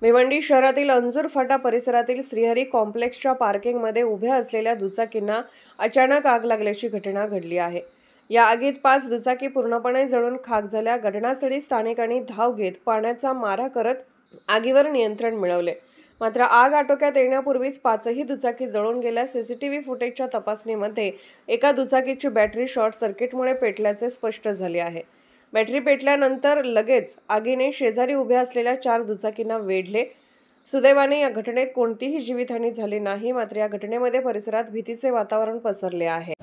भिवंडी शहरातील अंजूर फाटा परिसरातील श्रीहरी कॉम्प्लेक्सच्या पार्किंगमध्ये उभ्या असलेल्या दुचाकींना अचानक आग लागल्याची घटना घडली आहे। या आगीत 5 दुचाकी पूर्णपणे जळून खाक झाल्या। घटनास्थळी स्थानिकांनी धाव घेत पाण्याचा मारा करत आगीवर नियंत्रण मिळवले। मात्र आग आटोक्यात येण्यापूर्वीच 5ही दुचाकी जळून गेल्या। सीसीटीव्ही फुटेजच्या तपासणीमध्ये एका दुचाकीची बॅटरी शॉर्ट सर्किटमुळे पेटल्याचे स्पष्ट झाले आहे। बॅटरी पेटल्यानंतर लगेच आगीने शेजारी उभ्या असलेल्या 4 दुचाकींना वेढले। सुदैवाने या घटनेत कोणतीही जीवितहानी झाली नाही। मात्र या घटनेमध्ये परिसरात भीतीचे वातावरण पसरले आहे।